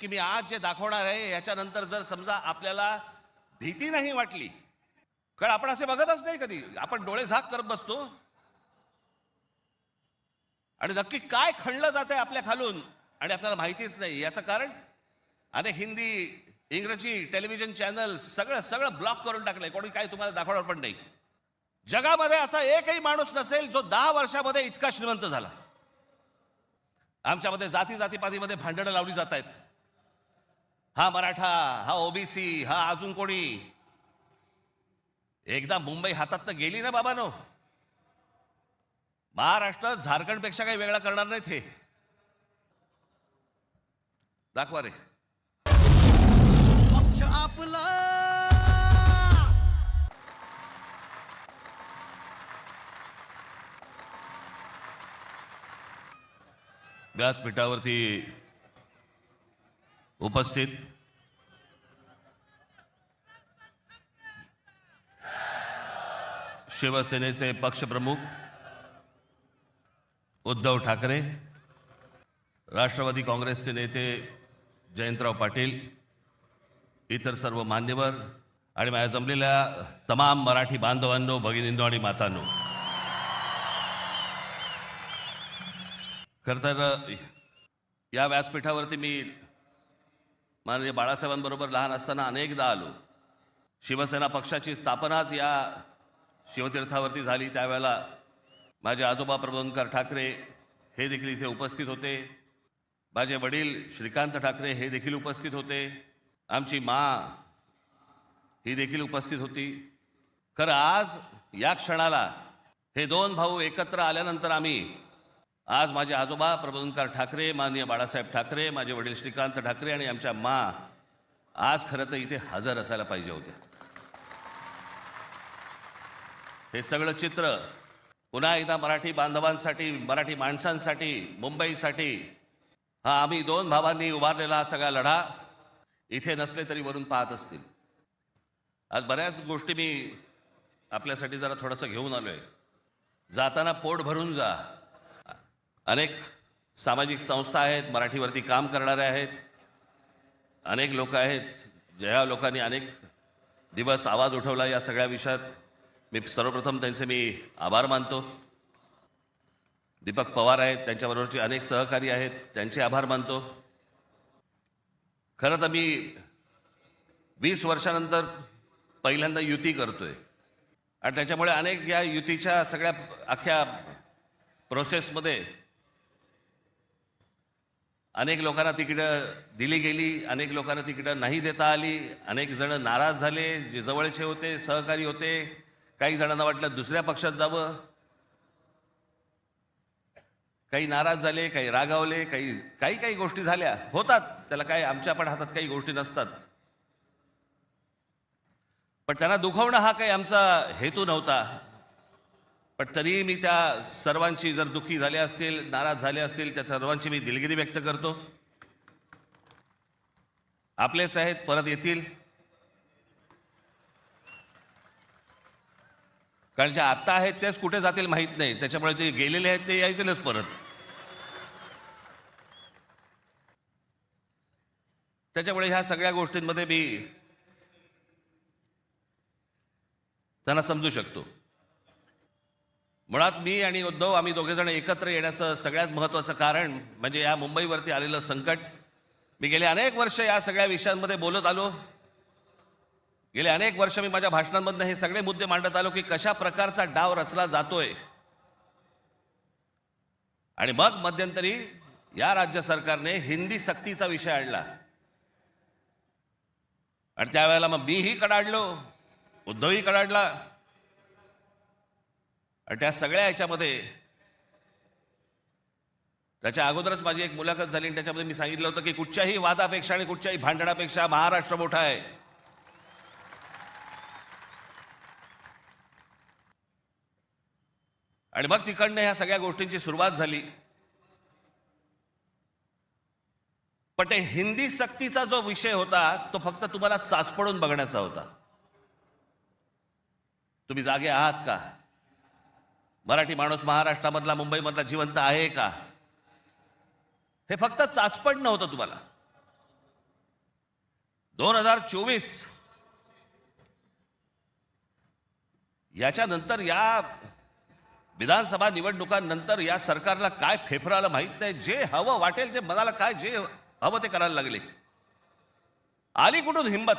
की मी आज जे दाखवणार आहे याच्यानंतर जर समजा आपल्याला भीती नाही वाटली, कारण आपण असे बघतच नाही कधी, आपण डोळे झाक करत बसतो आणि नक्की काय खणलं जात आहे आपल्या खालून आणि आपल्याला माहितीच नाही. याचं कारण अनेक हिंदी इंग्रजी टेलिव्हिजन चॅनल सगळं सगळं ब्लॉक करून टाकलंय. कोणी काय तुम्हाला दाखवणार पण नाही. जगामध्ये असा एकही माणूस नसेल जो 10 वर्षामध्ये इतका श्रीमंत झाला. आमच्यामध्ये जाती जातीपातीमध्ये भांडणं लावली जात आहेत. हा मराठा, हा ओबीसी, हा अजून कोणी. एकदा मुंबई हातात गेली ना बाबानो, महाराष्ट्र झारखंडपेक्षा काही वेगळा करणार नाहीत. हे दाखवा रे. पक्ष आपला व्यासपीठावरती उपस्थित शिवसेनेचे पक्षप्रमुख उद्धव ठाकरे, राष्ट्रवादी काँग्रेसचे नेते जयंतराव पाटील, इतर सर्व मान्यवर आणि माझ्या जमलेल्या तमाम मराठी बांधवांनो, भगिनींनो आणि मातांनो, खरं तर या व्यासपीठावरती मी माननीय बाळासाहेबांबरोबर लहान असताना अनेकदा आलो. शिवसेना पक्षाची स्थापनाच या शिवतीर्थावरती झाली. त्यावेळेला माझे आजोबा प्रबोधनकार ठाकरे हे देखील इथे उपस्थित होते. माझे वडील श्रीकांत ठाकरे हे देखील उपस्थित होते. आमची माँ ही देखील उपस्थित होती. खरं आज या क्षणाला हे दोन भाऊ एकत्र आल्यानंतर आम्ही आज माझे आजोबा प्रबोधनकार ठाकरे, माननीय बाळासाहेब ठाकरे, माझे वडील श्रीकांत ठाकरे आणि आमच्या माँ आज खरं तर इथे हजर असायला पाहिजे होत्या. हे सगळं चित्र पुन्हा एकदा मराठी बांधवांसाठी, मराठी माणसांसाठी, मुंबईसाठी हा आम्ही दोन भावांनी उभारलेला हा सगळा लढा इथे नसले तरी वरून पाहत असतील. आज बऱ्याच गोष्टी मी आपल्यासाठी जरा थोडंसं घेऊन आलोय. जाताना पोट भरून जा. अनेक सामाजिक संस्था आहेत, मराठीवरती काम करणारे आहेत, अनेक लोक आहेत, ज्या लोकांनी अनेक दिवस आवाज उठवला या सगळ्या विषयात. मी सर्वप्रथम त्यांचे मी आभार मानतो. दीपक पवार आहेत, त्यांच्याबरोबरचे अनेक सहकारी आहेत, त्यांचे आभार मानतो. खरं तर मी 20 वर्षानंतर पहिल्यांदा युती करतोय आणि त्याच्यामुळे अनेक या युतीच्या सगळ्या अख्ख्या प्रोसेसमध्ये अनेक लोकांना तिकीटं दिली गेली, अनेक लोकांना तिकीटं नाही देता आली, अनेक जण नाराज झाले, जे जवळचे होते, सहकारी होते. काही जणांना वाटलं दुसऱ्या पक्षात जावं, काही नाराज झाले, काही रागावले, काही गोष्टी झाल्या, होतात. त्याला काय, आमच्या पण हातात काही गोष्टी नसतात. पण त्यांना दुखवणं हा काही आमचा हेतू नव्हता. पण तरीही मी त्या सर्वांची, जर दुःखी झाले असतील, नाराज झाले असतील, त्या सर्वांची मी दिलगिरी व्यक्त करतो. आपलेच आहेत, परत येतील. कारण जे आत्ता आहेत तेच कुठे जातील माहीत नाही. त्याच्यामुळे ते गेलेले आहेत ते येतीलच परत. त्याच्यामुळे ह्या सगळ्या गोष्टींमध्ये मी त्यांना समजू शकतो. मुळात मी आणि उद्धव आम्ही दोघेजण एकत्र येण्याचं सगळ्यात महत्त्वाचं कारण म्हणजे या मुंबईवरती आलेलं संकट. मी गेले अनेक वर्ष या सगळ्या विषयांमध्ये बोलत आलो. गेले अनेक वर्ष मी माझ्या भाषणांमधनं हे सगळे मुद्दे मांडत आलो की कशा प्रकारचा डाव रचला जातोय. आणि मग मध्यंतरी या राज्य सरकारने हिंदी सक्तीचा विषय आणला आणि त्यावेळेला मग मीही कडाडलो, उद्धवही कडाडला. आणि त्या सगळ्या ह्याच्यामध्ये त्याच्या अगोदरच माझी एक मुलाखत झाली आणि त्याच्यामध्ये मी सांगितलं होतं की कुठच्याही वादापेक्षा आणि कुठच्याही भांडणापेक्षा महाराष्ट्र मोठा आहे. आणि मग तिकडनं ह्या सगळ्या गोष्टींची सुरुवात झाली. पण ते हिंदी सक्तीचा जो विषय होता तो फक्त तुम्हाला चाचपडून बघण्याचा होता. तुम्ही जागे आहात का? मराठी माणूस महाराष्ट्रामधला, मुंबईमधला जिवंत आहे का? हे फक्त चाचपड नव्हतं तुम्हाला. 2024 याच्यानंतर या विधानसभा निवडणुकांनंतर या सरकारला काय फेफराला माहित नाही, जे हवं वाटेल ते मनाला काय जे हवं ते करायला लागले. आली कुठून हिंमत?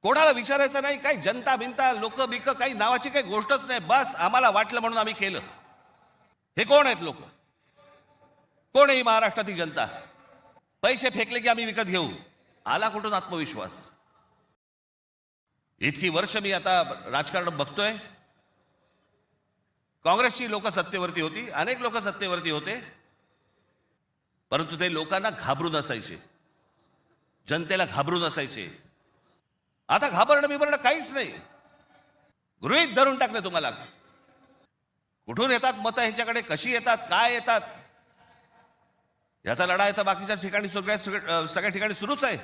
कोणाला विचारायचं नाही, काही जनता बिनता लोक बिक काही नावाची काही गोष्टच नाही. बस आम्हाला वाटलं म्हणून आम्ही केलं. हे कोण आहेत लोक? कोण आहे ही महाराष्ट्रातील जनता? पैसे फेकले की आम्ही विकत घेऊ. आला कुठून आत्मविश्वास? इतकी वर्ष मी आता राजकारण बघतोय. काँग्रेसची लोक सत्तेवरती होती, अनेक लोक सत्तेवरती होते, परंतु ते लोकांना घाबरून असायचे, जनतेला घाबरून असायचे. आता घाबरणं बिबरणं काहीच नाही. गृहीत धरून टाकलं तुम्हाला. कुठून येतात मतं ह्यांच्याकडे, कशी येतात, काय येतात, याचा लढा तर बाकीच्या ठिकाणी सगळ्या ठिकाणी सुरूच आहे.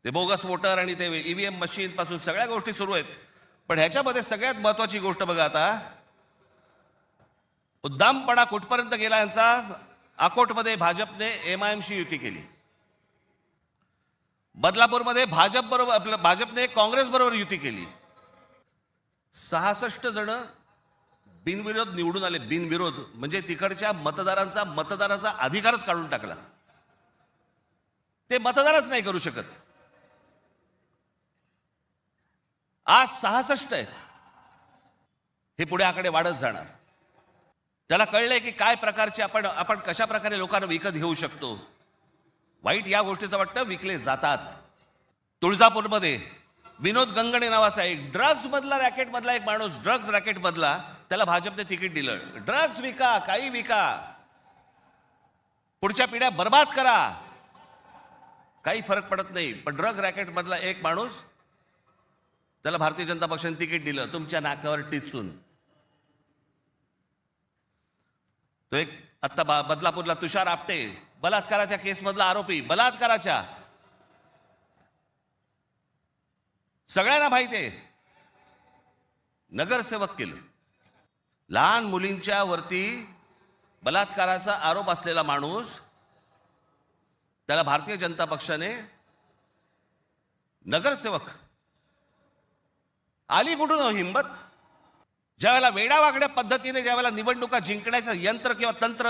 ते बोगस वोटर आणि ते ईव्हीएम मशीन पासून सगळ्या गोष्टी सुरू आहेत. पण ह्याच्यामध्ये सगळ्यात महत्वाची गोष्ट बघा, आता उद्दामपणा कुठपर्यंत गेला यांचा. अकोटमध्ये भाजपने एमआयएमशी युती केली. बदलापूरमध्ये भाजपने काँग्रेस बरोबर युती केली. 66 जण बिनविरोध निवडून आले. बिनविरोध म्हणजे तिकडच्या मतदारांचा अधिकारच काढून टाकला. ते मतदारच नाही करू शकत. आज 66 आहेत. हे पुढे आकडे वाढत जाणार. त्याला कळलंय की काय प्रकारचे आपण कशा प्रकारे लोकांना विकत घेऊ शकतो. वाईट या गोष्टीचं वाटतं विकले जातात. तुळजापूरमध्ये विनोद गंगणे नावाचा एक ड्रग्ज मधला रॅकेट मधला एक माणूस, ड्रग्ज रॅकेट मधला, त्याला भाजपने तिकीट दिलं. ड्रग्ज विका, काही विका, पुढच्या पिढ्या बर्बाद करा, काही फरक पडत नाही. पण ड्रग रॅकेट मधला एक माणूस, त्याला भारतीय जनता पक्षाने तिकीट दिलं तुमच्या नाकावर टिचून. तो एक आता बदलापूरला तुषार आपटे, बलात्काराच्या केसमधला आरोपी, बलात्काराच्या, सगळ्यांना माहिती आहे, नगरसेवक केलं. लहान मुलींच्या वरती बलात्काराचा आरोप असलेला माणूस, त्याला भारतीय जनता पक्षाने नगरसेवक. आली कुठून हिंमत? ज्यावेळेला वेडावाकड्या पद्धतीने ज्यावेळेला निवडणुका जिंकण्याचं यंत्र किंवा तंत्र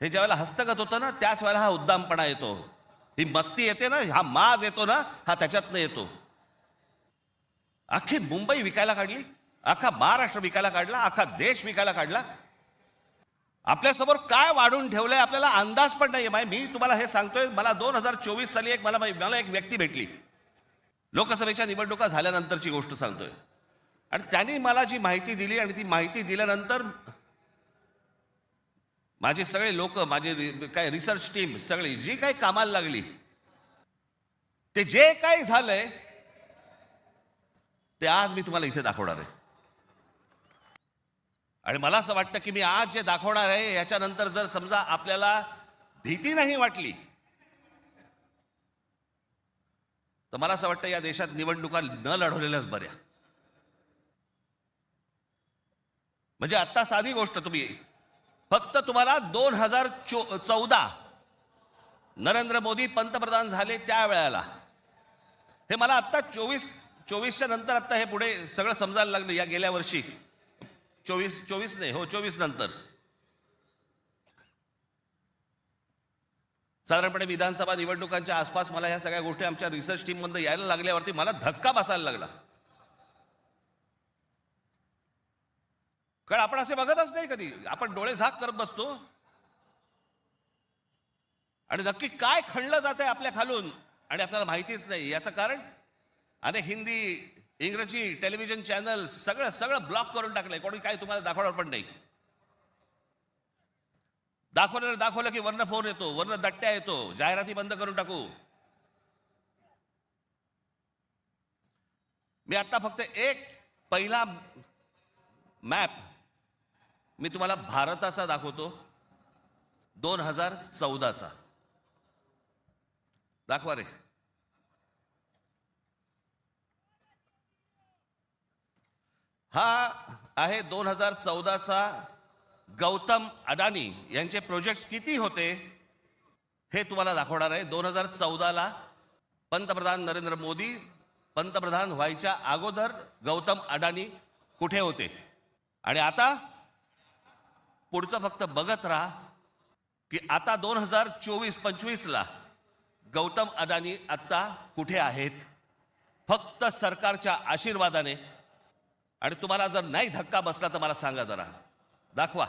हे ज्यावेळेला हस्तगत होतं ना, त्याच वेळेला हा उद्दामपणा येतो, ही मस्ती येते ना, हा माज येतो ना, हा त्याच्यातनं येतो. अख्खी मुंबई विकायला काढली, अख्खा महाराष्ट्र विकायला काढला, अख्खा देश विकायला काढला. आपल्यासमोर काय वाढून ठेवलंय आपल्याला अंदाज पण नाही. मी तुम्हाला हे सांगतोय, मला 2024 साली मला एक व्यक्ती भेटली, लोकसभेच्या निवडणुका झाल्यानंतरची गोष्ट सांगतोय, आणि त्यांनी मला जी माहिती दिली, आणि ती माहिती दिल्यानंतर माझे सगळे लोक, माझे काय रिसर्च टीम सगळी जी काही कामाला लागली, ते जे काही झालंय ते आज मी तुम्हाला इथे दाखवणार आहे. आणि मला असं वाटतं की मी आज जे दाखवणार आहे याच्यानंतर जर समजा आपल्याला भीती नाही वाटली, तर मला असं वाटतं या देशात निवडणुका न लढवलेल्याच बऱ्या. म्हणजे आता साधी गोष्ट, फक्त तुम्हाला 2014 नरेंद्र मोदी पंतप्रधान झाले त्यावेळेला, हे मला आता 24च्या नंतर आता हे पुढे सगळं समजायला लागलं. या गेल्या वर्षी 24 नंतर साधारणपणे विधानसभा निवडणुकांच्या आसपास मला ह्या सगळ्या गोष्टी आमच्या रिसर्च टीम मधून यायला लागल्यावरती मला धक्का बसायला लागला. कारण आपण असे बघतच नाही कधी. आपण डोळे झाक करत बसतो, आणि नक्की काय खणलं जात आहे आपल्या खालून आणि आपल्याला माहितीच नाही. याचं कारण अनेक हिंदी, इंग्रजी टेलिव्हिजन चॅनल सगळं ब्लॉक करून टाकलंय. कोणी काय तुम्हाला दाखवणार पण नाही. दाखवलं की वरनं फोन येतो, वरनं दट्ट्या येतो, जाहिराती बंद करून टाकू. मी आता फक्त एक पहिला मॅप मी तुम्हाला भारताचा दाखवतो, 2014चा. दाखवा रे. हा आहे 2014चा गौतम अडानी यांचे प्रोजेक्ट्स किती होते हे तुम्हाला दाखवणार आहे 2014ला पंतप्रधान नरेंद्र मोदी पंतप्रधान व्हायच्या अगोदर गौतम अडानी कुठे होते आणि आता पुढचं फक्त बघत राहा की आता 2024-25ला गौतम अडानी आता कुठे आहेत. फक्त सरकारच्या आशीर्वादाने. आणि तुम्हाला जर नाही धक्का बसला तर मला सांगा, जरा दाखवा.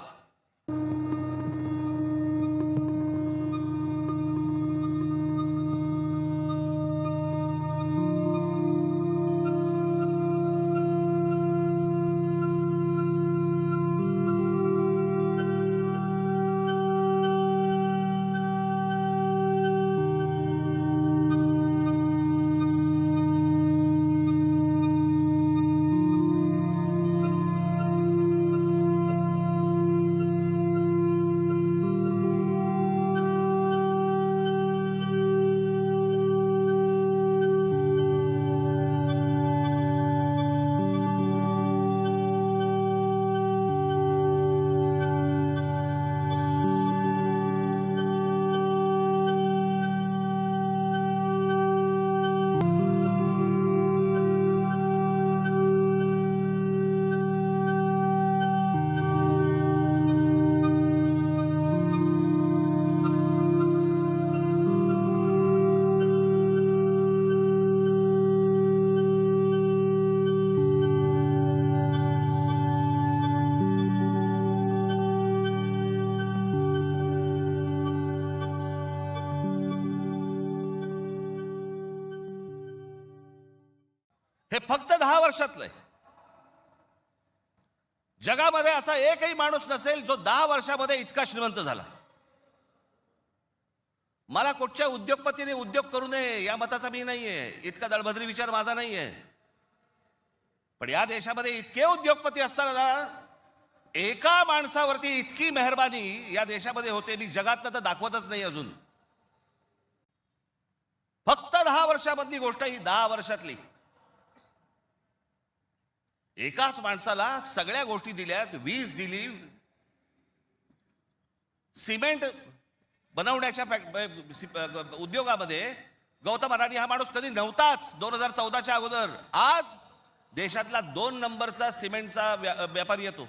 हे फक्त 10 वर्षातलं आहे. जगामध्ये असा एकही माणूस नसेल जो 10 वर्षामध्ये इतका श्रीमंत झाला. मला कुठच्या उद्योगपतीने उद्योग करू नये या मताचा मी नाहीये, इतका दळभद्री विचार माझा नाहीये. पण या देशामध्ये इतके उद्योगपती असताना एका माणसावरती इतकी मेहरबानी या देशामध्ये होते, मी जगात तर दाखवतच नाही अजून. फक्त 10 वर्षामधली गोष्ट ही 10 वर्षातली. एकाच माणसाला सगळ्या गोष्टी दिल्यात. वीज दिली, सिमेंट बनवण्याच्या उद्योगामध्ये गौतम अडानी हा माणूस कधी नव्हताच 2014च्या अगोदर. आज देशातला 2 नंबरचा सिमेंटचा व्यापारी येतो.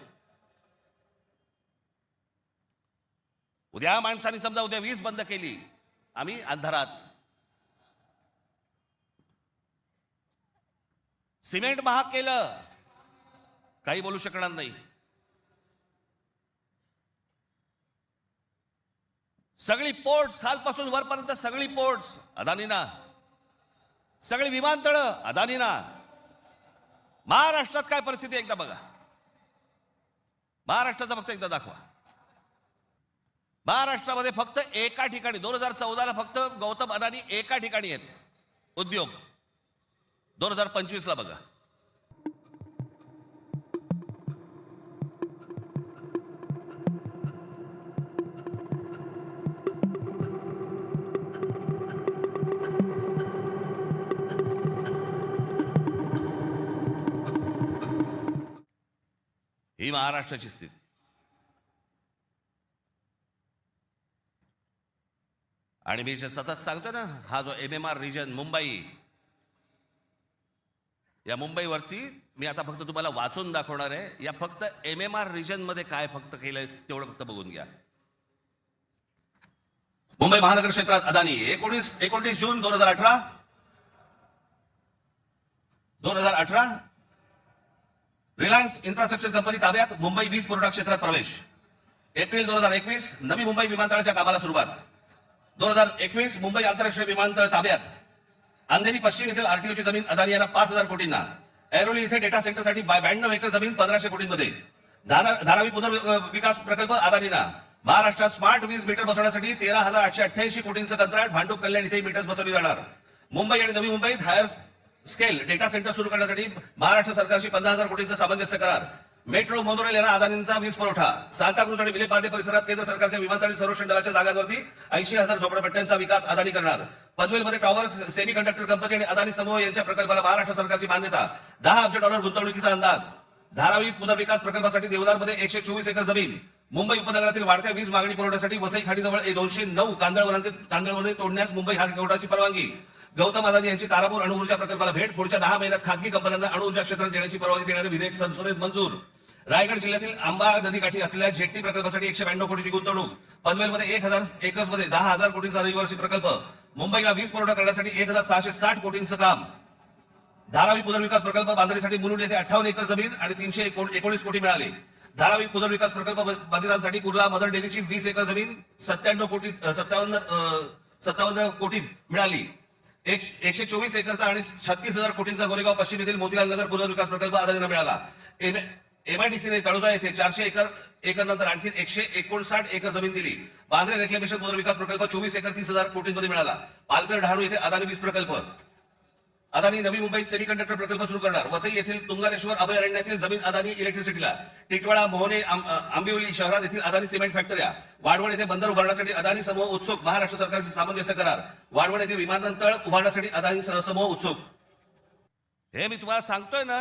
उद्या माणसाने समजा उद्या वीज बंद केली, आम्ही अंधारात. सिमेंट महाग केलं, काही बोलू शकणार नाही. सगळी पोर्ट्स खालपासून वरपर्यंत सगळी पोर्ट्स अदानीना, सगळी विमानतळं अदानीना. महाराष्ट्रात काय परिस्थिती एकदा बघा. महाराष्ट्राचा फक्त एकदा दाखवा. महाराष्ट्रामध्ये फक्त एका ठिकाणी 2014ला फक्त गौतम अडानी एका ठिकाणी आहेत उद्योग. 2025ला बघा. ही महाराष्ट्राची स्थिती. आणि मी जे सतत सांगतो ना, हा जो MMR रिजन मुंबई, या मुंबईवरती मी आता फक्त तुम्हाला वाचून दाखवणार आहे. या फक्त MMR रिजन मध्ये काय फक्त केलंय तेवढं फक्त बघून घ्या. मुंबई महानगर क्षेत्रात अदानी 29 जून 2018 रिलायन्स इन्फ्रास्ट्रक्चर कंपनी ताब्यात मुंबई वीज पुरवठा क्षेत्रात प्रवेश. एप्रिल 2021 नवी मुंबई विमानतळाच्या कामाला सुरुवात. 2021 मुंबई आंतरराष्ट्रीय विमानतळ ताब्यात. अंधेरी पश्चिम येथील आरटीओची जमीन अदानी यांना 5,000 कोटींना. ऐरोली इथे डेटा सेंटरसाठी 92 एकर जमीन 1,500 कोटींमध्ये. धारावी पुनर्विकास प्रकल्प अदानीना. महाराष्ट्रात स्मार्ट वीज मीटर बसवण्यासाठी 13,888 कोटींचं कंत्राट. भांडूप कल्याण इथे मीटर्स बसवली जाणार. मुंबई आणि नवी मुंबईत हायर स्केल डेटा सेंटर सुरू करण्यासाठी महाराष्ट्र सरकारशी 15,000 कोटींचा सामंजस्य करार. मेट्रो मोनोरेल यांना अदानींचा वीज पुरवठा. सांताक्रूज आणि विलेपार्ले परिसरात केंद्र सरकारच्या विमानतळ संरक्षण दलाच्या जागांवरती 80,000 झोपडपट्ट्यांचा विकास अदानी करणार. पनवेलमध्ये टॉवर्स सेमी कंडक्टर कंपनी आणि अदानी समूह यांच्या प्रकल्पाला महाराष्ट्र सरकारची मान्यता. $10 अब्ज गुंतवणुकीचा अंदाज. धारावी पुनर्विकास प्रकल्पासाठी देवदारमध्ये 124 एकर जमीन. मुंबई उपनगरातील वाढत्या वीज मागणी पुरवठ्यासाठी वसई खाडीजवळ 209 कांदळवने तोडण्यास मुंबई हायकोर्टाची परवानगी. गौतम अदानी यांची तारापूर अणुऊर्जा प्रकल्पाला भेट. पुढच्या 10 महिन्यात खासगी कंपन्यांना अणुऊर्जा क्षेत्रात देण्याची परवानगी देणारे विधेयक संसदेत मंजूर. रायगड जिल्ह्यातील आंबा नदीकाठी असलेल्या जेट्टी प्रकल्पासाठी 192 कोटीची गुंतवणूक. पनवेलमध्ये 1000 एकर्समध्ये 10,000 कोटींचा रहिवासी प्रकल्प. मुंबईला वीज पुरवठा करण्यासाठी 1660 कोटींचं काम. धारावी पुनर्विकास प्रकल्प बांधणीसाठी मुलुंड येथे 58 एकर जमीन आणि 319 कोटी मिळाले. धारावी पुनर्विकास प्रकल्प बाधितांसाठी कुर्ला मदर डेअरीची 20 एकर जमीन 57 कोटीत मिळाली. 124 एकरचा आणि 36,000 कोटींचा गोरेगाव पश्चिम येथील मोतीलाल नगर पुनर्विकास प्रकल्प अदानींना मिळाला. एमआयडीसीने तळोजा येथे 400 एकर नंतर आणखी 159 एकर जमीन दिली. बांद्रे रेक्लेमेशन पुनर्विकास प्रकल्प 24 एकर 30,000 कोटींमध्ये मिळाला. पालघर डहाणू येथे अदानी वीज प्रकल्प. अदानी नवी मुंबईत सेमीकंडक्टर प्रकल्प सुरू करणार. वसई येथील तुंगारेश्वर अभयारण्यातील जमीन अदानी इलेक्ट्रिसिटीला. टिटवाळा मोहने आंबिवली शहरात येथील अदानी सिमेंट फॅक्टऱ्या. वाढवण येथे बंदर उभारण्यासाठी अदानी समूह उत्सुक. महाराष्ट्र सरकारशी सामंजस्य करार. वाढवण येथे विमानतळ उभारण्यासाठी अदानी समूह उत्सुक. हे मी तुम्हाला सांगतोय ना,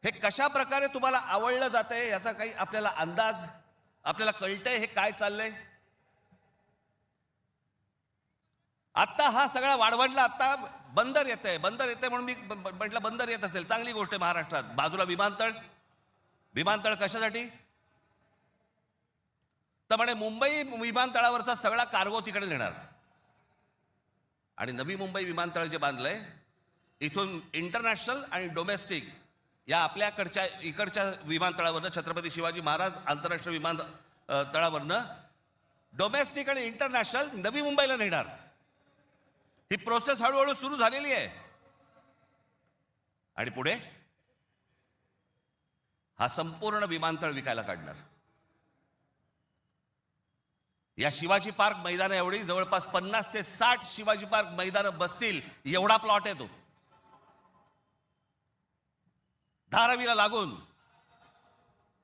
हे कशा प्रकारे तुम्हाला आवडलं जातंय याचा काही आपल्याला अंदाज, आपल्याला कळतंय हे काय चाललंय. आता हा सगळा वाढवणला आता बंदर येतंय म्हणून मी म्हटलं बंदर येत असेल चांगली गोष्ट आहे. महाराष्ट्रात बाजूला विमानतळ कशासाठी तर म्हणे मुंबई विमानतळावरचा सगळा कार्गो तिकडे नेणार. आणि नवी मुंबई विमानतळ जे बांधलंय इथून इंटरनॅशनल आणि डोमेस्टिक या आपल्याकडच्या इकडच्या विमानतळावरनं छत्रपती शिवाजी महाराज आंतरराष्ट्रीय विमानतळावरनं डोमेस्टिक आणि इंटरनॅशनल नवी मुंबईला नेणार. ही प्रोसेस हळूहळू सुरू झालेली आहे. आणि पुढे हा संपूर्ण विमानतळ विकायला काढणार. या शिवाजी पार्क मैदान एवढी जवळपास 50 ते 60 शिवाजी पार्क मैदानं बसतील एवढा प्लॉट आहे तो. धारावीला लागून.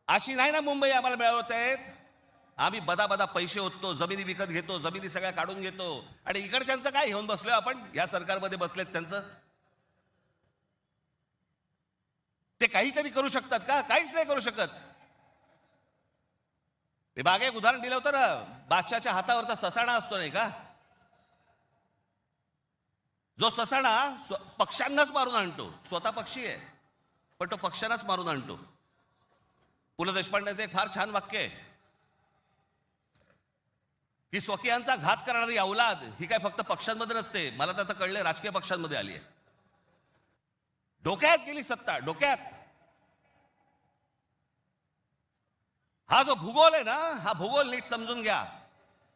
अशी नाही ना मुंबई आम्हाला मिळवत आहेत. आम्ही बदा पैसे ओततो, जमिनी विकत घेतो, जमिनी सगळ्या काढून घेतो. आणि इकडच्यांचं काय घेऊन बसलोय आपण, या सरकारमध्ये बसलेत त्यांचं. ते काहीतरी करू शकतात का? काहीच नाही करू शकत. मी मागे एक उदाहरण दिलं होतं ना, बादशाच्या हातावरचा ससाणा असतो नाही का, जो ससाणा पक्ष्यांनाच मारून आणतो. स्वतः पक्षी आहे पण तो पक्ष्यांनाच मारून आणतो. पु ल देशपांडेचं एक फार छान वाक्य आहे की स्वकीयांचा घात करणारी औलाद ही काय फक्त पक्षांमध्ये नसते. मला तर आता कळले राजकीय पक्षांमध्ये आली आहे. डोक्यात गेली सत्ता, डोक्यात. हा जो भूगोल आहे ना, हा भूगोल नीट समजून घ्या.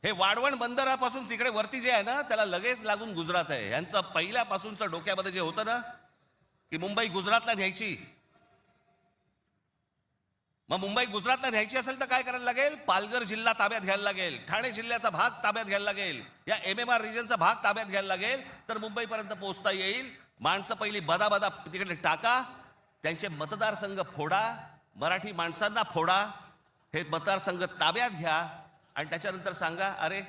हे वाढवण बंदरापासून तिकडे वरती जे आहे ना त्याला लगेच लागून गुजरात आहे. यांचं पहिल्यापासूनचं डोक्यामध्ये जे होतं ना की मुंबई गुजरातला न्यायची. मग मुंबई गुजरातला न्यायची असेल तर काय करायला लागेल? पालघर जिल्हा ताब्यात घ्यायला लागेल, ठाणे जिल्ह्याचा भाग ताब्यात घ्यायला लागेल, या MMR रिजनचा भाग ताब्यात घ्यायला लागेल, तर मुंबईपर्यंत पोहोचता येईल. माणसं पहिली बदा तिकडे टाका, त्यांचे मतदारसंघ फोडा, मराठी माणसांना फोडा, हे मतदारसंघ ताब्यात घ्या आणि त्याच्यानंतर सांगा अरे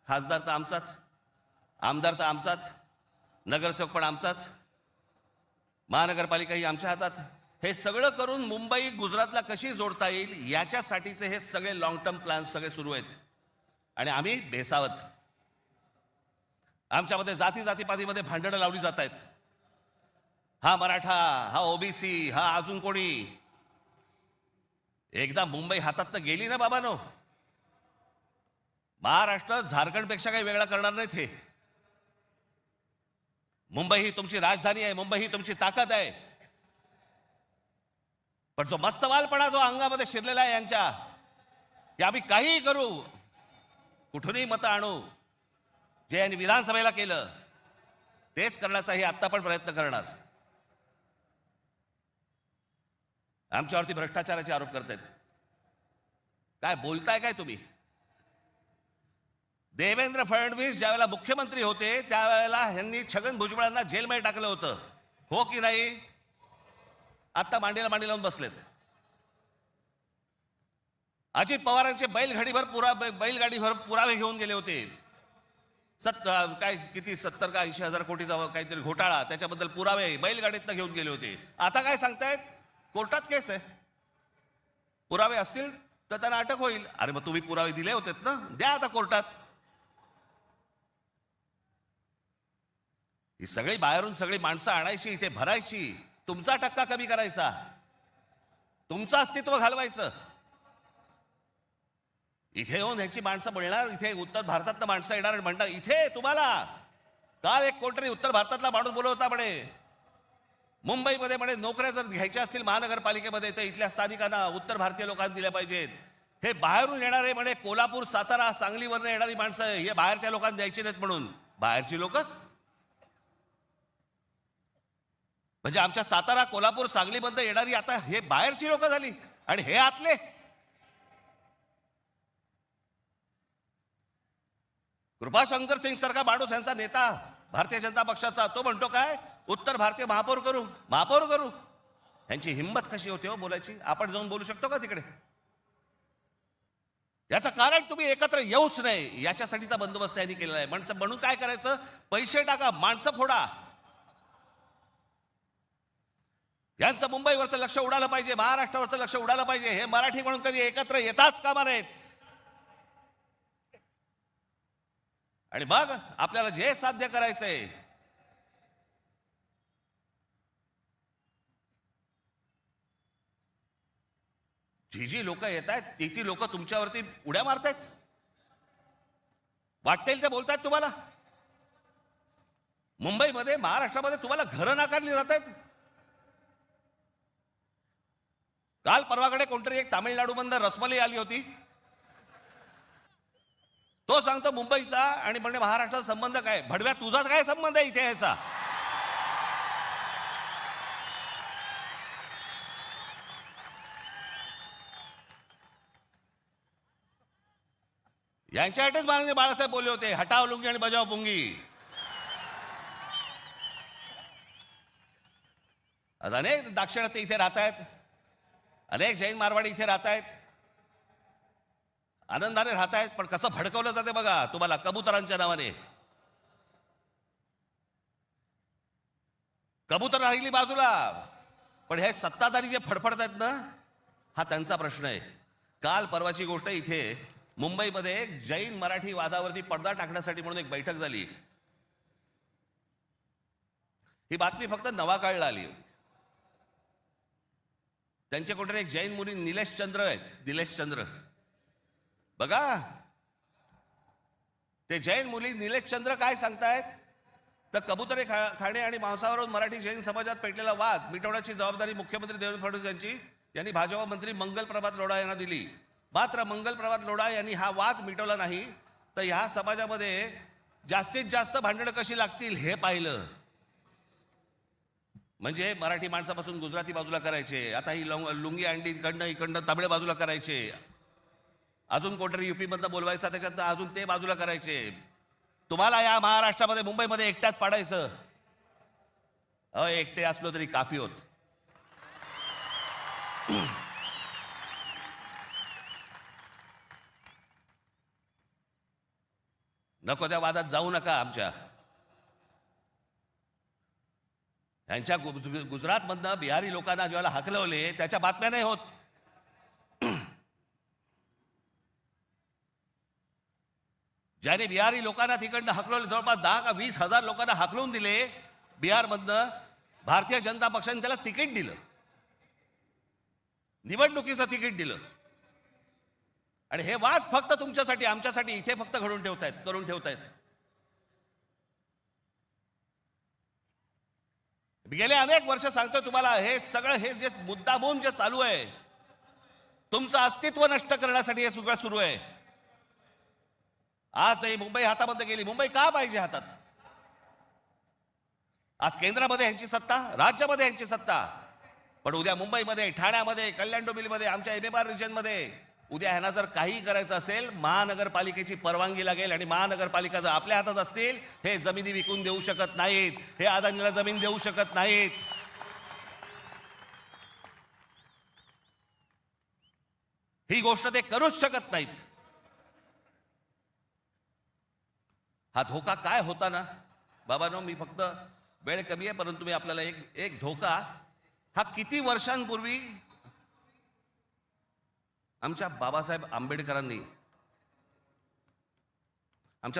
खासदार तर आमचाच, आमदार तर आमचाच, नगरसेवक पण आमचाच, महानगरपालिकाही आमच्या हातात. हे सगळं करून मुंबई गुजरातला कशी जोडता येईल याच्यासाठीचे हे सगळे लॉंग टर्म प्लॅन सगळे सुरू आहेत. आणि आम्ही बेसावत. आमच्यामध्ये जातीपातीमध्ये भांडणं लावली जात आहेत. हा मराठा, हा ओबीसी, हा अजून कोणी. एकदा मुंबई हातात तर गेली ना बाबांनो. महाराष्ट्र झारखंडपेक्षा काही वेगळा करणार नाहीत. हे मुंबई ही तुमची राजधानी आहे, मुंबई ही तुमची ताकद आहे. पण जो मस्तवालपणा जो अंगामध्ये शिरलेला आहे यांच्या, की आम्ही काहीही करू, कुठूनही मतं आणू, जे यांनी विधानसभेला केलं तेच करण्याचा हे आत्ता पण प्रयत्न करणार. आमच्यावरती भ्रष्टाचाराचे आरोप करतायत. काय बोलताय काय तुम्ही? देवेंद्र फडणवीस ज्यावेळेला मुख्यमंत्री होते त्यावेळेला ह्यांनी छगन भुजबळांना जेलमध्ये टाकलं होतं, हो की नाही? आता मांडीला मांडी लावून बसलेत. अजित पवारांचे बैलगाडीभर पुरावे घेऊन गेले होते. काय किती 70 का 80 हजार कोटीचा काहीतरी घोटाळा, त्याच्याबद्दल पुरावे बैलगाडीतनं घेऊन गेले होते. आता काय सांगतायत? कोर्टात केस आहे. पुरावे असतील तर त्यांना अटक होईल. अरे मग तुम्ही पुरावे दिले होतेत ना, द्या आता कोर्टात. ही सगळी बाहेरून सगळी माणसं आणायची, इथे भरायची, तुमचा टक्का कमी करायचा, तुमचं अस्तित्व घालवायचं. इथे येऊन ह्याची माणसं बोलणार, इथे उत्तर भारतातलं माणसं येणार आणि म्हणणार इथे तुम्हाला. काल एक कोणतरी उत्तर भारतातला माणूस बोलत होता म्हणे, मुंबईमध्ये म्हणे नोकऱ्या जर घ्यायच्या असतील महानगरपालिकेमध्ये तर इथल्या स्थानिकांना, उत्तर भारतीय लोकांना दिल्या पाहिजेत. हे बाहेरून येणारे म्हणे कोल्हापूर, सातारा, सांगलीवरनं येणारी माणसं हे बाहेरच्या लोकांना द्यायची नाहीत म्हणून. बाहेरची लोक म्हणजे आमच्या सातारा, कोल्हापूर, सांगलीमध्ये येणारी आता हे बाहेरची लोक झाली आणि हे आतले. कृपाशंकर सिंग सारखा माणूस यांचा नेता भारतीय जनता पक्षाचा, तो म्हणतो काय उत्तर भारतीय महापौर करू, महापौर करू. यांची हिंमत कशी होते हो बोलायची. आपण जाऊन बोलू शकतो का तिकडे? याचं कारण तुम्ही एकत्र येऊच नाही, याच्यासाठीचा बंदोबस्त यांनी केलेला आहे. म्हणून काय करायचं, पैसे टाका, माणसं फोडा. यांचं मुंबईवरचं लक्ष उडालं पाहिजे, महाराष्ट्रावरचं लक्ष उडालं पाहिजे. हे मराठी म्हणून कधी एकत्र येताच कामा नाहीत. आणि मग आपल्याला जे साध्य करायचंय, जी लोक येत आहेत ती लोक तुमच्यावरती उड्या मारतायत, वाटेल ते बोलतायत तुम्हाला. मुंबईमध्ये, महाराष्ट्रामध्ये तुम्हाला घरं नाकारली जात आहेत. काल परवाकडे कोणतरी एक तामिळनाडूमधून रसमलाई आली होती, तो सांगतो मुंबईचा आणि म्हणजे महाराष्ट्राचा संबंध काय. भडव्या, तुझाच काय संबंध आहे इथे याचा? यांच्यासाठीच माननीय बाळासाहेब बोलले होते, हटाव लुंगी आणि बजाव पुंगी. अनेक दाक्षिणात्य इथे राहत आहेत, अनेक जैन मारवाडी इथे राहत आहेत, आनंदाने राहत आहेत. पण कसं भडकवलं जाते बघा तुम्हाला कबुतरांच्या नावाने. कबूतर राहिली बाजूला, पण हे सत्ताधारी जे फडफडत आहेत ना, हा त्यांचा प्रश्न आहे. काल परवाची गोष्ट, इथे मुंबईमध्ये जैन मराठी वादावरती पडदा टाकण्यासाठी म्हणून एक बैठक झाली. ही बातमी फक्त नवाकाळला आली होती. त्यांचे कुठे एक जैन मुली निलेश चंद्र आहेत, निलेश चंद्र बघा. ते जैन मुली निलेश चंद्र काय सांगतायत, तर कबुतरे खाणे आणि मांसावरून मराठी जैन समाजात पेटलेला वाद मिटवण्याची जबाबदारी मुख्यमंत्री देवेंद्र फडणवीस यांनी भाजपा मंत्री मंगल प्रभात लोढा यांना दिली. मात्र मंगल प्रभात लोढा यांनी हा वाद मिटवला नाही, तर ह्या समाजामध्ये जास्तीत जास्त भांडणं कशी लागतील हे पाहिलं. म्हणजे मराठी माणसापासून गुजराती बाजूला करायचे, आता ही लुंगी अंडी इकडनं तमिळ बाजूला करायचे, अजून कोणतरी युपी मधनं बोलवायचा, त्याच्यात अजून ते बाजूला करायचे. तुम्हाला या महाराष्ट्रामध्ये, मुंबईमध्ये एकट्यात पाडायचं. एकटे असलो तरी काफी होत. नको त्या वादात जाऊ नका. आमच्या यांच्या गुजरातमधनं बिहारी लोकांना ज्यावेळेला हकलवले त्याच्या बातम्या नाही होत. ज्याने बिहारी लोकांना तिकडनं हकलवलं, जवळपास 10 का 20 हजार लोकांना हकलवून दिले बिहारमधनं, भारतीय जनता पक्षाने त्याला तिकीट दिलं, निवडणुकीचं तिकीट दिलं. आणि हे वाद फक्त तुमच्यासाठी, आमच्यासाठी इथे फक्त करून ठेवतायत. गेले अनेक वर्ष सांगतोय तुम्हाला, हे सगळं हे जे मुद्दामून जे चालू आहे, तुमचं अस्तित्व नष्ट करण्यासाठी हे सगळं सुरू आहे. आज ही मुंबई हातामध्ये गेली. मुंबई का पाहिजे हातात? आज केंद्रामध्ये यांची सत्ता, राज्यामध्ये यांची सत्ता, पण उद्या मुंबईमध्ये, ठाण्यामध्ये, कल्याण डोंबिवलीमध्ये, आमच्या MMR रिजनमध्ये उद्या ह्यांना जर काही करायचं असेल, महानगरपालिकेची परवानगी लागेल. आणि महानगरपालिका जर आपल्या हातात असतील, हे जमिनी विकून देऊ शकत नाहीत, हे अदानीला जमीन देऊ शकत नाहीत. ही गोष्ट ते करूच शकत नाहीत. हा धोका काय होता ना बाबांनो, मी फक्त वेळ कमी आहे, परंतु मी आपल्याला एक धोका, हा किती वर्षांपूर्वी आमच्या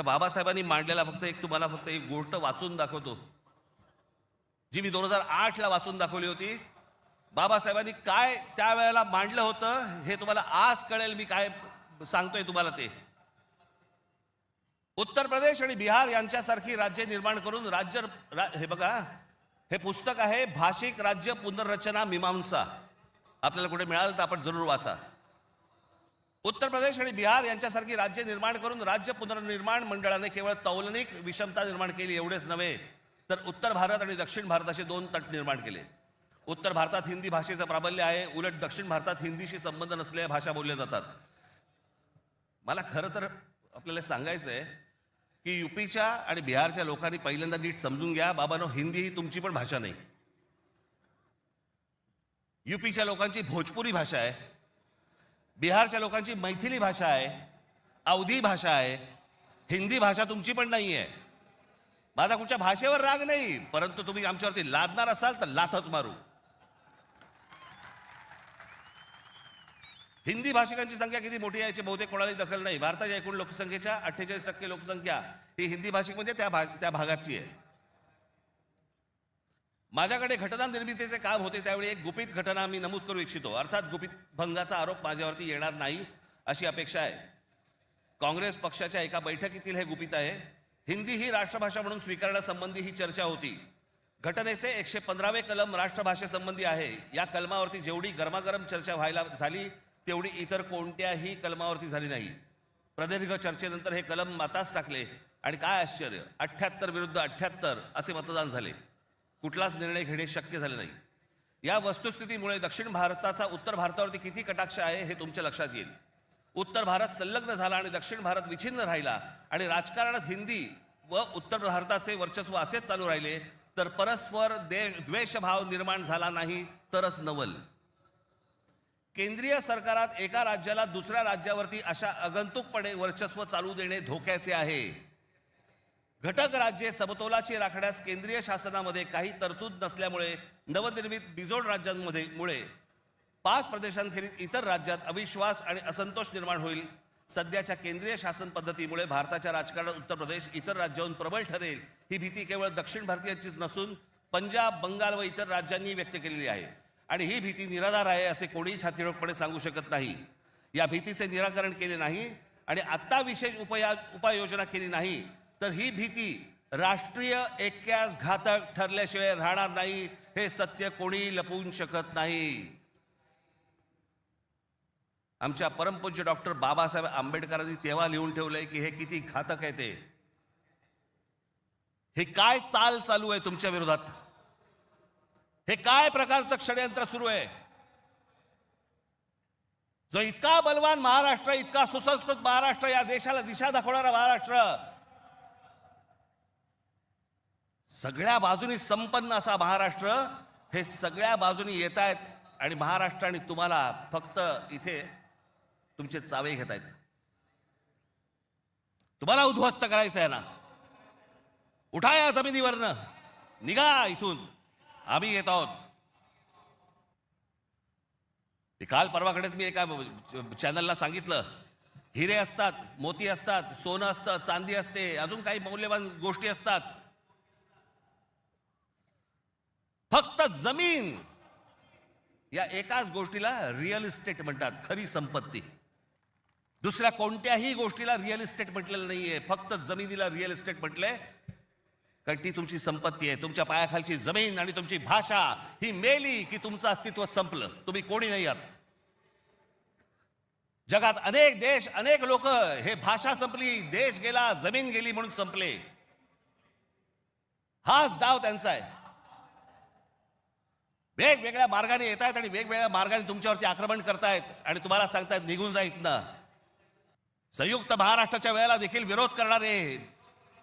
बाबासाहेबांनी मांडलेला तुम्हाला फक्त एक गोष्ट वाचून दाखवतो, जी मी 2008ला वाचून दाखवली होती. बाबासाहेबांनी काय त्यावेळेला मांडलं होतं हे तुम्हाला आज कळेल. मी काय सांगतोय तुम्हाला ते. उत्तर प्रदेश आणि बिहार यांच्यासारखी राज्य निर्माण करून हे बघा, हे पुस्तक आहे भाषिक राज्य पुनर्रचना मीमांसा. आपल्याला कुठे मिळालं तर आपण जरूर वाचा. उत्तर प्रदेश आणि बिहार यांच्यासारखी राज्य निर्माण करून राज्य पुनर्निर्माण मंडळाने केवळ तौलनिक विषमता निर्माण केली एवढेच नव्हे, तर उत्तर भारत आणि दक्षिण भारताचे 2 तट निर्माण केले. उत्तर भारतात हिंदी भाषेचं प्राबल्य आहे, उलट दक्षिण भारतात हिंदीशी संबंध नसलेल्या भाषा बोलल्या जातात. मला खरं तर आपल्याला सांगायचं आहे की यूपीच्या आणि बिहारच्या लोकांनी पहिल्यांदा नीट समजून घ्या, बाबांनो, हिंदी ही तुमची पण भाषा नाही. यूपीच्या लोकांची भोजपुरी भाषा आहे, बिहारच्या लोकांची मैथिली भाषा आहे, अवधी भाषा आहे. हिंदी भाषा तुमची पण नाही आहे. माझा कुठच्या भाषेवर राग नाही, परंतु तुम्ही आमच्यावरती लादणार असाल तर लाथच मारू. हिंदी भाषिकांची संख्या किती मोठी आहे याची बहुतेक कोणालाही दखल नाही. भारताच्या एकूण लोकसंख्येच्या 48% लोकसंख्या ही हिंदी भाषिक म्हणजे त्या भागाची आहे. माझ्याकडे घटना निर्मितीचे काम होते त्यावेळी एक गुपित घटना मी नमूद करू इच्छितो. अर्थात गुपित भंगाचा आरोप माझ्यावरती येणार नाही अशी अपेक्षा आहे. काँग्रेस पक्षाच्या एका बैठकीतील हे गुपित आहे. हिंदी ही राष्ट्रभाषा म्हणून स्वीकारण्यासंबंधी ही चर्चा होती. घटनेचे 115वे कलम राष्ट्रभाषेसंबंधी आहे. या कलमावरती जेवढी गरमागरम चर्चा व्हायला झाली तेवढी इतर कोणत्याही कलमावरती झाली नाही. प्रदीर्घ चर्चेनंतर हे कलम मातास टाकले आणि काय आश्चर्य, 78 विरुद्ध 78 असे मतदान झाले. कुठलाच निर्णय घेणे शक्य झाले नाही. या वस्तुस्थितीमुळे दक्षिण भारताचा उत्तर भारतावरती किती कटाक्ष आहे हे तुमच्या लक्षात येईल. उत्तर भारत संलग्न झाला आणि दक्षिण भारत विच्छिन्न राहिला आणि राजकारणात हिंदी व उत्तर भारताचे वर्चस्व असेच चालू राहिले तर परस्पर द्वेषभाव निर्माण झाला नाही तरच नवल. केंद्रीय सरकारात एका राज्याला दुसऱ्या राज्यावरती अशा आगंतुकपणे वर्चस्व चालू देणे धोक्याचे आहे. घटक राज्ये समतोलाची राखण्यास केंद्रीय शासनामध्ये काही तरतूद नसल्यामुळे नवनिर्मित बिजोड राज्यांमुळे 5 प्रदेशांखेरीज इतर राज्यात अविश्वास आणि असंतोष निर्माण होईल. सध्याच्या केंद्रीय शासन पद्धतीमुळे भारताच्या राजकारणात उत्तर प्रदेश इतर राज्याहून प्रबळ ठरेल ही भीती केवळ दक्षिण भारतीयांचीच नसून पंजाब, बंगाल व इतर राज्यांनी व्यक्त केलेली आहे. आणि ही भीती निराधार आहे असे कोणीही छातीरोखपणे सांगू शकत नाही. या भीतीचे निराकरण केले नाही आणि आत्ता विशेष उपाययोजना केली नाही तर ही भीती राष्ट्रीय ऐक्यास घातक ठरल्याशिवाय राहणार नाही. हे सत्य कोणी लपवू शकत नाही. आमच्या परमपूज्य डॉक्टर बाबासाहेब आंबेडकरांनी तेव्हा लिहून ठेवलंय की हे किती घातक आहे ते. हे काय चाल चालू आहे तुमच्या विरोधात, हे काय प्रकारचं षडयंत्र सुरू आहे. जो इतका बलवान महाराष्ट्र, इतका सुसंस्कृत महाराष्ट्र, या देशाला दिशा दाखवणारा महाराष्ट्र, सगळ्या बाजूनी संपन्न असा महाराष्ट्र, हे सगळ्या बाजूनी येत आहेत आणि महाराष्ट्राने तुम्हाला फक्त इथे तुमचे चावे घेत आहेत. तुम्हाला उद्ध्वस्त करायचं आहे ना. उठा या जमिनीवरनं, निघा इथून, आम्ही येत आहोत. काल परवाकडेच मी एका चॅनलला सांगितलं, हिरे असतात, मोती असतात, सोनं असतं, चांदी असते, अजून काही मौल्यवान गोष्टी असतात. फक्त जमीन या एकाच गोष्टीला रिअल इस्टेट म्हणतात, खरी संपत्ती. दुसऱ्या कोणत्याही गोष्टीला रिअल इस्टेट म्हटलेलं नाहीये, फक्त जमिनीला रिअल इस्टेट म्हटलंय. कारण ती तुमची संपत्ती आहे. तुमच्या पायाखालची जमीन आणि तुमची भाषा ही मेली की तुमचं अस्तित्व संपलं, तुम्ही कोणी नाही आहात. जगात अनेक देश, अनेक लोक, हे भाषा संपली, देश गेला, जमीन गेली म्हणून संपले. हाच डाव त्यांचा आहे. वेगवेगळ्या मार्गाने येत आहेत आणि वेगवेगळ्या मार्गाने तुमच्यावरती आक्रमण करतायत आणि तुम्हाला सांगतायत निघून जा इथनं. संयुक्त महाराष्ट्राच्या वेळेला देखील विरोध करणारे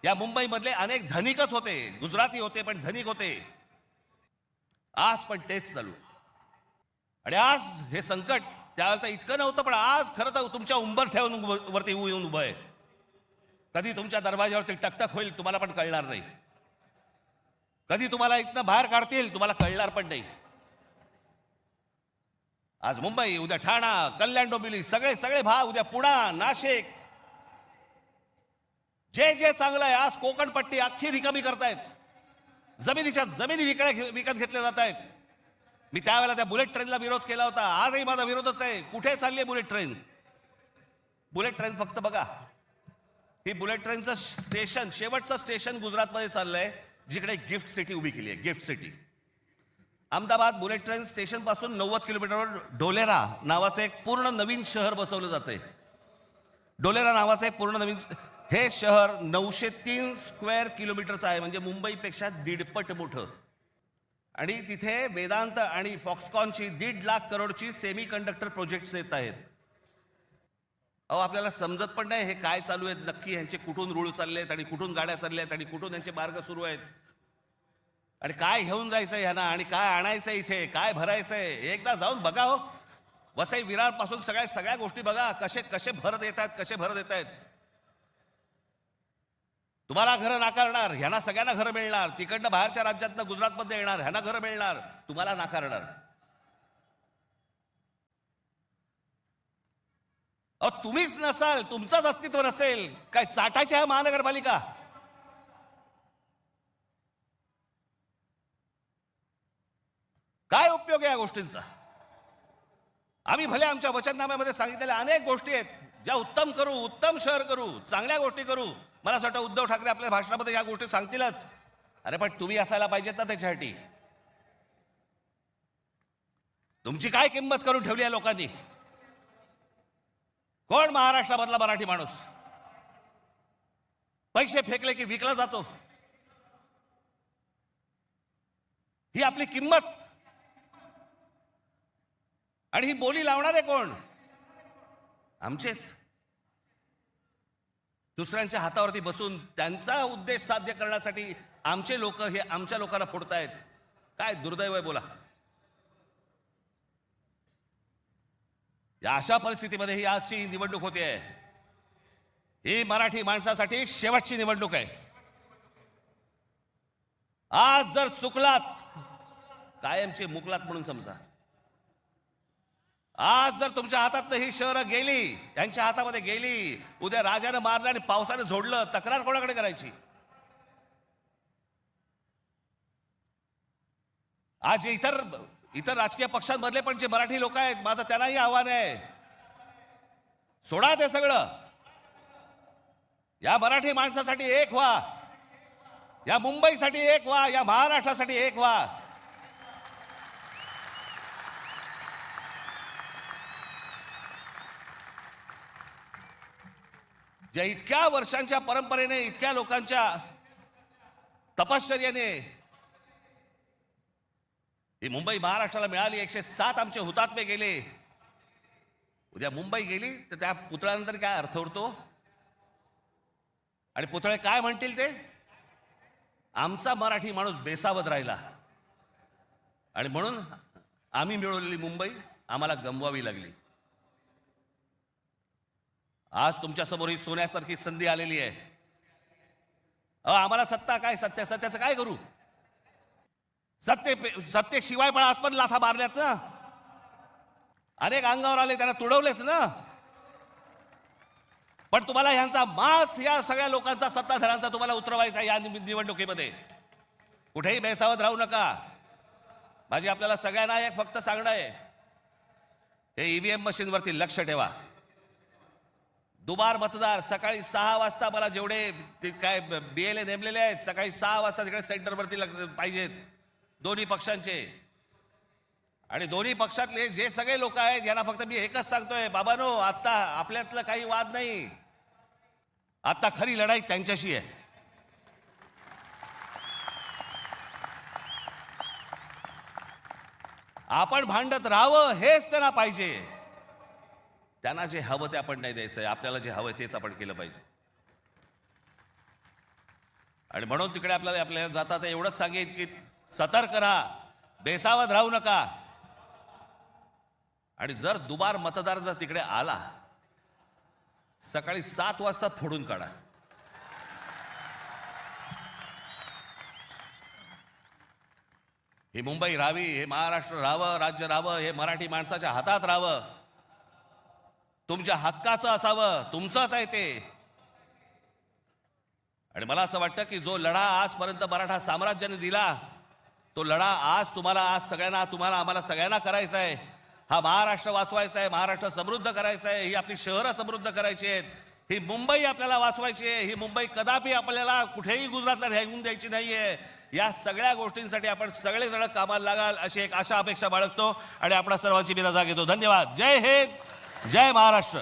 या मुंबईमधले अनेक धनिकच होते, गुजराती होते पण धनिक होते. आज पण तेच चालू. आणि आज हे संकट त्यावेळेला तर इतकं नव्हतं, पण आज खरं तर तुमच्या उंबरठ्यावरून वरती येऊन उभं आहे. कधी तुमच्या दरवाजावरती टकटक होईल तुम्हाला पण कळणार नाही. कधी तुम्हाला इथनं बाहेर काढतील तुम्हाला कळणार पण नाही. आज मुंबई, उद्या ठाणा, कल्याण डोंबिवली, सगळे सगळे भाग, उद्या पुणा, नाशिक, जे जे चांगलं आहे, आज कोकणपट्टी अख्खी रिकामी करतायत. जमिनीच्या जमिनी विकत घेतल्या जात आहेत. मी त्यावेळेला त्या बुलेट ट्रेनला विरोध केला होता. आजही माझा विरोधच आहे. कुठे चालली आहे बुलेट ट्रेन? बुलेट ट्रेन फक्त बघा, ही बुलेट ट्रेनचं स्टेशन, शेवटचं स्टेशन गुजरातमध्ये चाललंय, जिकडे गिफ्ट सिटी उभी केली आहे. Gift city Ahmedabad bullet train station पासून 90 किलोमीटरवर ढोलेरा नावाचं एक पूर्ण नवीन शहर बसवलं जातंय. ढोलेरा नावाचं एक पूर्ण नवीन, हे शहर 903 स्क्वेअर किलोमीटरचं आहे, म्हणजे मुंबईपेक्षा 1.5 मोठं. आणि तिथे वेदांत आणि फॉक्सकॉनची 1.5 लाख करोडची सेमी कंडक्टर प्रोजेक्ट्स येत आहेत. अहो, आपल्याला समजत पण नाही हे काय चालू आहेत नक्की, ह्यांचे कुठून रूळ चालले आहेत आणि कुठून गाड्या चालल्या आहेत आणि कुठून यांचे मार्ग सुरू आहेत आणि काय घेऊन जायचंय ह्यांना आणि काय आणायचंय, इथे काय भरायचंय. एकदा जाऊन बघा हो, वसई विरार पासून सगळ्या गोष्टी बघा, कसे कसे भरत येत आहेत, कसे भरत येत आहेत. तुम्हाला घरं नाकारणार, ह्यांना सगळ्यांना घरं मिळणार. तिकडनं बाहेरच्या राज्यातनं गुजरातमध्ये येणार, ह्यांना घरं मिळणार, तुम्हाला नाकारणार. अहो, तुम्हीच नसाल, तुमचंच अस्तित्व नसेल, काय चाटायच्या ह्या महानगरपालिका? काय उपयोग आहे या गोष्टींचा? आम्ही भले आमच्या वचननाम्यामध्ये सांगितलेल्या अनेक गोष्टी आहेत, ज्या उत्तम करू, उत्तम शहर करू, चांगल्या गोष्टी करू. मला असं वाटतं उद्धव ठाकरे आपल्या भाषणामध्ये या गोष्टी सांगतीलच. अरे पण तुम्ही असायला पाहिजेत ना त्याच्यासाठी. तुमची काय किंमत करून ठेवली आहे लोकांनी? कोण महाराष्ट्रामधला मराठी माणूस पैसे फेकले की विकला जातो? ही आपली किंमत. आणि ही बोली लावणारे कोण? आमचेच. दुसऱ्यांच्या हातावरती बसून त्यांचा उद्देश साध्य करण्यासाठी आमचे लोक हे आमच्या लोकांना फोडतायत. काय दुर्दैव आहे बोला. या अशा परिस्थितीमध्ये ही आजची निवडणूक होते. ही मराठी माणसासाठी शेवटची निवडणूक आहे. आज जर चुकलात, कायमचे मुकलात म्हणून समजा. आज जर तुमच्या हातात ही शहरं गेली, त्यांच्या हातामध्ये गेली, उद्या राजानं मारलं आणि पावसानं झोडलं, तक्रार कोणाकडे करायची? आज इतर राजकीय पक्षांमधले पण जे मराठी लोक आहेत, माझं त्यांनाही आव्हान आहे, सोडा ते सगळं. या मराठी माणसासाठी एक व्हा, या मुंबईसाठी एक व्हा, या महाराष्ट्रासाठी एक व्हा. ज्या इतक्या वर्षांच्या परंपरेने, इतक्या लोकांच्या तपश्चर्याने ही मुंबई महाराष्ट्राला मिळाली. 107 आमचे हुतात्मे गेले. उद्या मुंबई गेली तर त्या पुतळ्यानंतर काय अर्थ उरतो? आणि पुतळे काय म्हणतील ते? आमचा मराठी माणूस बेसावध राहिला आणि म्हणून आम्ही मिळवलेली मुंबई आम्हाला गमवावी लागली. आज तुमच्या समोर ही सोन्यासारखी संधी आलेली आहे. आम्हाला सत्ता काय, सत्याचं काय करू? सत्तेशिवाय पण आज पण लाथा मारल्यात ना. अनेक अंगावर आले, त्यांना तुडवलेच ना. पण तुम्हाला ह्यांचा मास, या सगळ्या लोकांचा, सत्ताधाऱ्यांचा तुम्हाला उतरवायचा या निवडणुकीमध्ये. कुठेही बेसावध राहू नका. माझी आपल्याला सगळ्यांना एक फक्त सांगणं आहे, हे ईव्हीएम मशीनवरती लक्ष ठेवा. दुबार मतदार सकाळी 6 वाजता, मला जेवढे काय BLA नेमलेले आहेत, सकाळी 6 वाजता तिकडे सेंटरवरती पाहिजेत दोन्ही पक्षांचे. आणि दोन्ही पक्षातले जे सगळे लोक आहेत यांना फक्त मी एकच सांगतोय, बाबांनो, आता आपल्यातलं काही वाद नाही. आता खरी लढाई त्यांच्याशी आहे. आपण भांडत राहावं हेच त्यांना पाहिजे. त्यांना जे हवं ते आपण नाही द्यायचंय. आपल्याला जे हवं तेच आपण केलं पाहिजे. आणि म्हणून तिकडे आपल्याला जाता तर एवढंच सांगेन की सतर्क राहा, बेसावध राहू नका. आणि जर दुबार मतदार जर तिकडे आला, सकाळी 7 वाजता फोडून काढा. ही मुंबई राहावी, हे महाराष्ट्र राहावं, राज्य राहावं, हे मराठी माणसाच्या हातात राहावं, तुमच्या हक्काचं असावं, तुमचंच आहे ते. आणि मला असं वाटतं की जो लढा आजपर्यंत मराठा साम्राज्याने दिला, तो लढा आज तुम्हाला, आज सगळ्यांना, तुम्हाला, आम्हाला सगळ्यांना करायचा आहे. हा महाराष्ट्र वाचवायचा आहे, महाराष्ट्र समृद्ध करायचा आहे, ही आपली शहरं समृद्ध करायची आहेत, ही मुंबई आपल्याला वाचवायची आहे. ही मुंबई कदापि आपल्याला कुठेही गुजरातला राहून द्यायची नाहीये. या सगळ्या गोष्टींसाठी आपण सगळेजण कामाला लागाल अशी एक आशा अपेक्षा बाळगतो आणि आपणा सर्वांची मी रजा घेतो. धन्यवाद. जय हिंद, जय महाराष्ट्र.